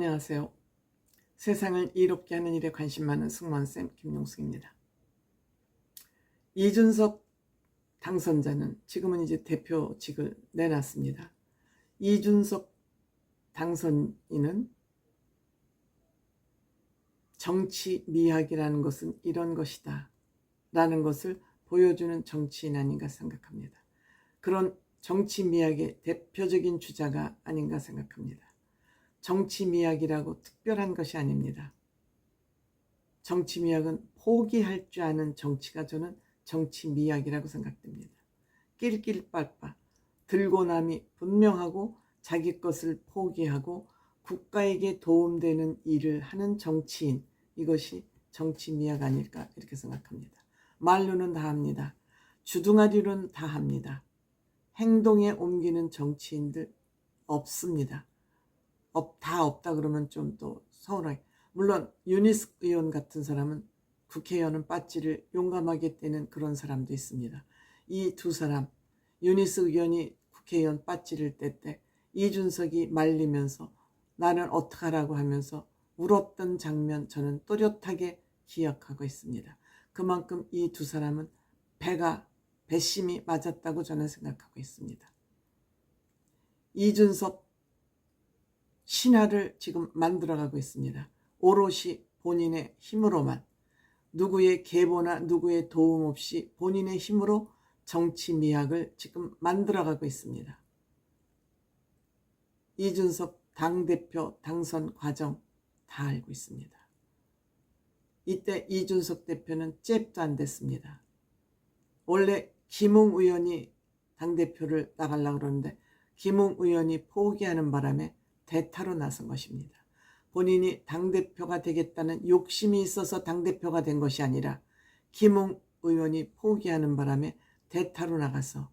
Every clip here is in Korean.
안녕하세요. 세상을 이롭게 하는 일에 관심 많은 승무원쌤 김용숙입니다. 이준석 당선자는 지금은 이제 대표직을 내놨습니다. 이준석 당선인은 정치 미학이라는 것은 이런 것이다 라는 것을 보여주는 정치인 아닌가 생각합니다. 그런 정치 미학의 대표적인 주자가 아닌가 생각합니다. 정치 미학이라고 특별한 것이 아닙니다. 정치 미학은 포기할 줄 아는 정치가 저는 정치 미학이라고 생각됩니다. 낄낄빠빠 들고 남이 분명하고 자기 것을 포기하고 국가에게 도움되는 일을 하는 정치인, 이것이 정치 미학 아닐까 이렇게 생각합니다. 말로는 다 합니다. 주둥아리로는 다 합니다. 행동에 옮기는 정치인들 없습니다. 다 없다 그러면 좀 또 서운하게. 물론 유니스 의원 같은 사람은 국회의원은 빠지를 용감하게 떼는 그런 사람도 있습니다. 이 두 사람, 유니스 의원이 국회의원 빠지를 뗄 때 이준석이 말리면서 나는 어떡하라고 하면서 울었던 장면 저는 또렷하게 기억하고 있습니다. 그만큼 이 두 사람은 배심이 맞았다고 저는 생각하고 있습니다. 이준석 신화를 지금 만들어가고 있습니다. 오롯이 본인의 힘으로만, 누구의 계보나 누구의 도움 없이 본인의 힘으로 정치 미학을 지금 만들어가고 있습니다. 이준석 당대표 당선 과정 다 알고 있습니다. 이때 이준석 대표는 잽도 안 됐습니다. 원래 김웅 의원이 당대표를 나가려고 그러는데 김웅 의원이 포기하는 바람에 대타로 나선 것입니다. 본인이 당대표가 되겠다는 욕심이 있어서 당대표가 된 것이 아니라 김웅 의원이 포기하는 바람에 대타로 나가서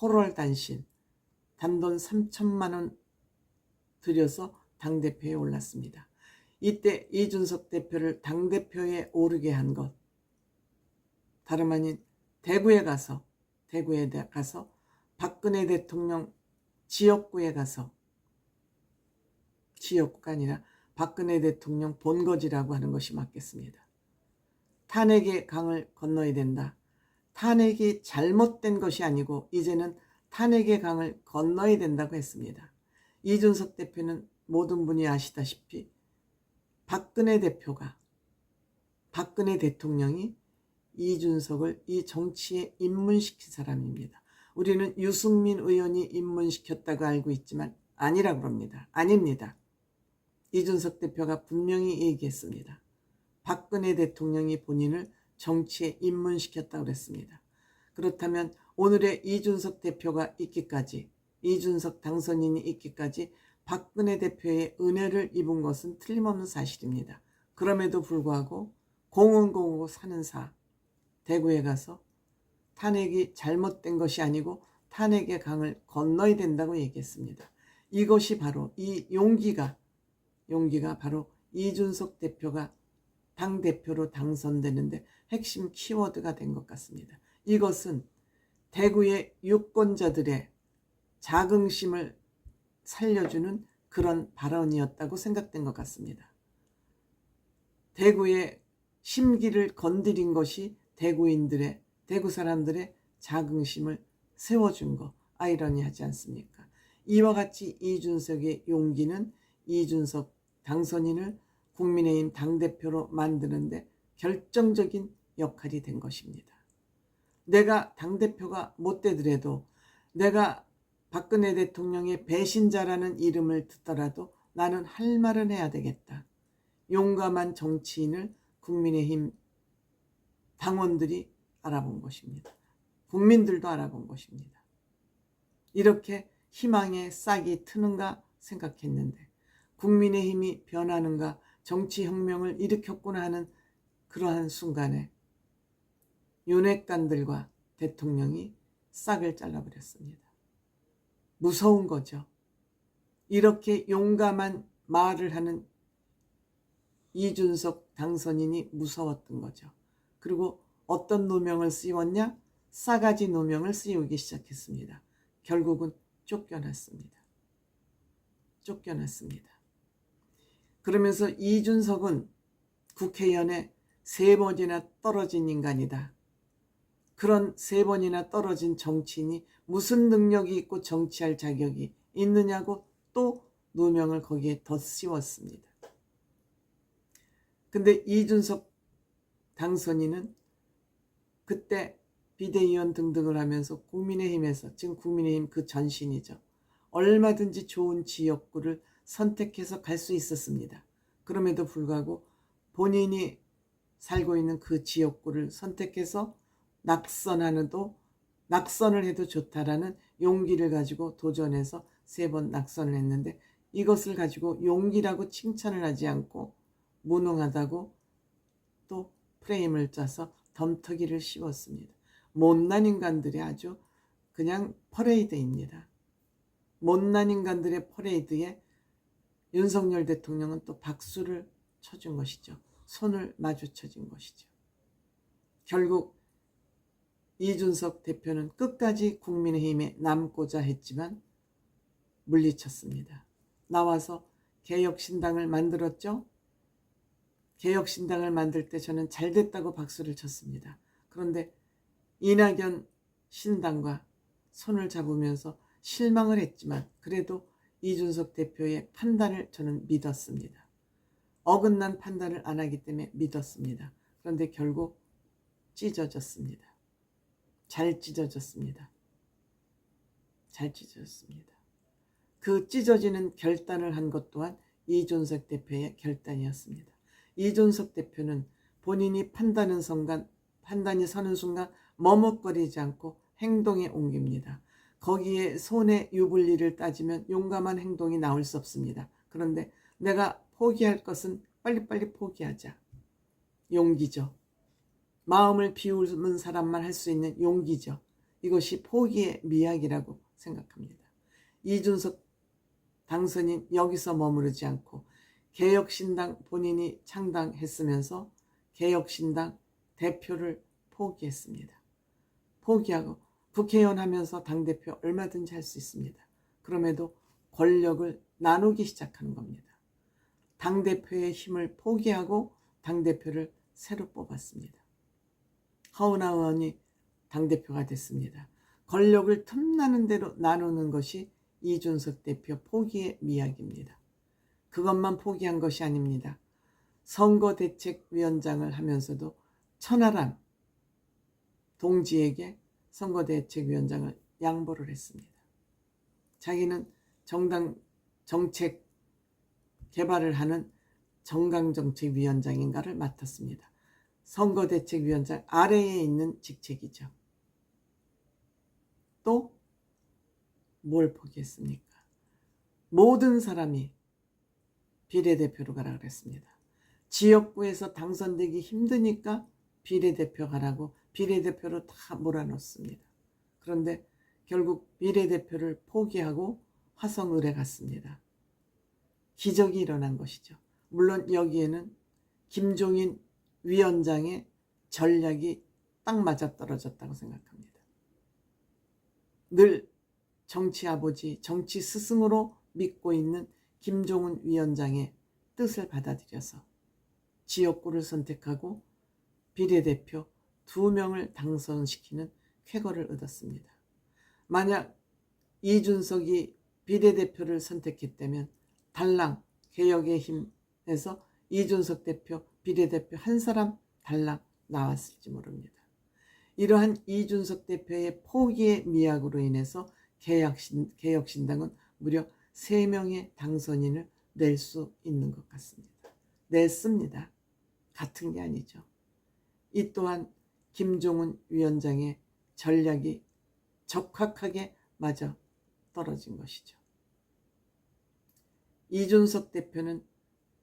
호롤단신 단돈 3천만 원 들여서 당대표에 올랐습니다. 이때 이준석 대표를 당대표에 오르게 한 것, 다름 아닌 대구에 가서 박근혜 대통령 지역구에 가서, 지역구가 아니라 박근혜 대통령 본거지라고 하는 것이 맞겠습니다. 탄핵의 강을 건너야 된다. 탄핵이 잘못된 것이 아니고 이제는 탄핵의 강을 건너야 된다고 했습니다. 이준석 대표는 모든 분이 아시다시피 박근혜 대통령이 이준석을 이 정치에 입문시킨 사람입니다. 우리는 유승민 의원이 입문시켰다고 알고 있지만 아니라고 합니다. 아닙니다. 이준석 대표가 분명히 얘기했습니다. 박근혜 대통령이 본인을 정치에 입문시켰다고 그랬습니다. 그렇다면 오늘의 이준석 대표가 있기까지, 이준석 당선인이 있기까지 박근혜 대표의 은혜를 입은 것은 틀림없는 사실입니다. 그럼에도 불구하고 공원공고 사는 대구에 가서 탄핵이 잘못된 것이 아니고 탄핵의 강을 건너야 된다고 얘기했습니다. 이것이 바로 이 용기가 바로 이준석 대표가 당대표로 당선되는데 핵심 키워드가 된 것 같습니다. 이것은 대구의 유권자들의 자긍심을 살려주는 그런 발언이었다고 생각된 것 같습니다. 대구의 심기를 건드린 것이 대구 사람들의 자긍심을 세워준 거, 아이러니하지 않습니까? 이와 같이 이준석의 용기는 이준석 당선인을 국민의힘 당대표로 만드는데 결정적인 역할이 된 것입니다. 내가 당대표가 못 되더라도, 내가 박근혜 대통령의 배신자라는 이름을 듣더라도 나는 할 말은 해야 되겠다. 용감한 정치인을 국민의힘 당원들이 알아본 것입니다. 국민들도 알아본 것입니다. 이렇게 희망의 싹이 트는가 생각했는데 국민의힘이 변하는가, 정치혁명을 일으켰구나 하는 그러한 순간에 윤핵관들과 대통령이 싹을 잘라버렸습니다. 무서운 거죠. 이렇게 용감한 말을 하는 이준석 당선인이 무서웠던 거죠. 그리고 어떤 누명을 씌웠냐? 싸가지 누명을 씌우기 시작했습니다. 결국은 쫓겨났습니다. 그러면서 이준석은 국회의원에 3번이나 떨어진 인간이다. 그런 3번이나 떨어진 정치인이 무슨 능력이 있고 정치할 자격이 있느냐고 또 누명을 거기에 더 씌웠습니다. 근데 이준석 당선인은 그때 비대위원 등등을 하면서 국민의힘에서, 지금 국민의힘 그 전신이죠, 얼마든지 좋은 지역구를 선택해서 갈 수 있었습니다. 그럼에도 불구하고 본인이 살고 있는 그 지역구를 선택해서 낙선을 해도 좋다라는 용기를 가지고 도전해서 3번 낙선을 했는데, 이것을 가지고 용기라고 칭찬을 하지 않고 무능하다고 또 프레임을 짜서 덤터기를 씌웠습니다. 못난 인간들의 아주 그냥 퍼레이드입니다. 못난 인간들의 퍼레이드에 윤석열 대통령은 또 박수를 쳐준 것이죠. 손을 마주쳐준 것이죠. 결국 이준석 대표는 끝까지 국민의힘에 남고자 했지만 물리쳤습니다. 나와서 개혁신당을 만들었죠. 개혁신당을 만들 때 저는 잘됐다고 박수를 쳤습니다. 그런데 이낙연 신당과 손을 잡으면서 실망을 했지만 그래도 이준석 대표의 판단을 저는 믿었습니다. 어긋난 판단을 안 하기 때문에 믿었습니다. 그런데 결국 찢어졌습니다. 잘 찢어졌습니다. 잘 찢어졌습니다. 그 찢어지는 결단을 한 것 또한 이준석 대표의 결단이었습니다. 이준석 대표는 본인이 판단이 서는 순간 머뭇거리지 않고 행동에 옮깁니다. 거기에 손의 유불리를 따지면 용감한 행동이 나올 수 없습니다. 그런데 내가 포기할 것은 빨리빨리 포기하자. 용기죠. 마음을 비우는 사람만 할 수 있는 용기죠. 이것이 포기의 미학이라고 생각합니다. 이준석 당선인 여기서 머무르지 않고 개혁신당 본인이 창당했으면서 개혁신당 대표를 포기했습니다. 포기하고 국회의원 하면서 당대표 얼마든지 할 수 있습니다. 그럼에도 권력을 나누기 시작하는 겁니다. 당대표의 힘을 포기하고 당대표를 새로 뽑았습니다. 허은하 의원이 당대표가 됐습니다. 권력을 틈나는 대로 나누는 것이 이준석 대표 포기의 미학입니다. 그것만 포기한 것이 아닙니다. 선거대책위원장을 하면서도 천하람 동지에게 선거대책위원장을 양보를 했습니다. 자기는 정당 정책 개발을 하는 정강정책위원장인가를 맡았습니다. 선거대책위원장 아래에 있는 직책이죠. 또 뭘 포기했습니까? 모든 사람이 비례대표로 가라 그랬습니다. 지역구에서 당선되기 힘드니까 비례대표 가라고 비례대표로 다 몰아넣습니다. 그런데 결국 비례대표를 포기하고 화성을에 갔습니다. 기적이 일어난 것이죠. 물론 여기에는 김종인 위원장의 전략이 딱 맞아떨어졌다고 생각합니다. 늘 정치 아버지, 정치 스승으로 믿고 있는 김종인 위원장의 뜻을 받아들여서 지역구를 선택하고 비례대표 2명을 당선시키는 쾌거를 얻었습니다. 만약 이준석이 비례대표를 선택했다면 달랑 개혁의 힘에서 이준석 대표 비례대표 한 사람 달랑 나왔을지 모릅니다. 이러한 이준석 대표의 포기의 미학으로 인해서 개혁신당은 무려 3명의 당선인을 낼 수 있는 것 같습니다. 냈습니다. 같은 게 아니죠. 이 또한 김종인 위원장의 전략이 적확하게 맞아 떨어진 것이죠. 이준석 대표는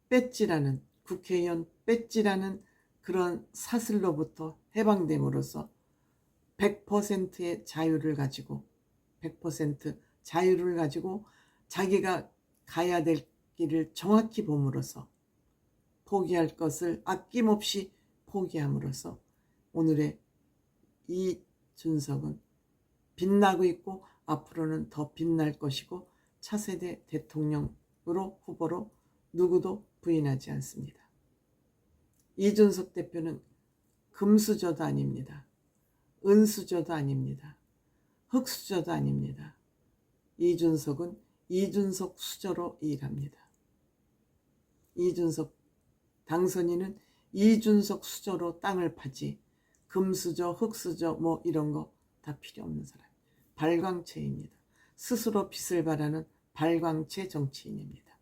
배지라는, 국회의원 배지라는 그런 사슬로부터 해방됨으로써 100%의 자유를 가지고 100% 자유를 가지고 자기가 가야 될 길을 정확히 봄으로써 포기할 것을 아낌없이 포기함으로써 오늘의 이준석은 빛나고 있고 앞으로는 더 빛날 것이고 차세대 대통령으로 후보로 누구도 부인하지 않습니다. 이준석 대표는 금수저도 아닙니다. 은수저도 아닙니다. 흑수저도 아닙니다. 이준석은 이준석 수저로 일합니다. 이준석 당선인은 이준석 수저로 땅을 파지 금수저, 흑수저 뭐 이런 거 다 필요 없는 사람. 발광체입니다. 스스로 빛을 발하는 발광체 정치인입니다.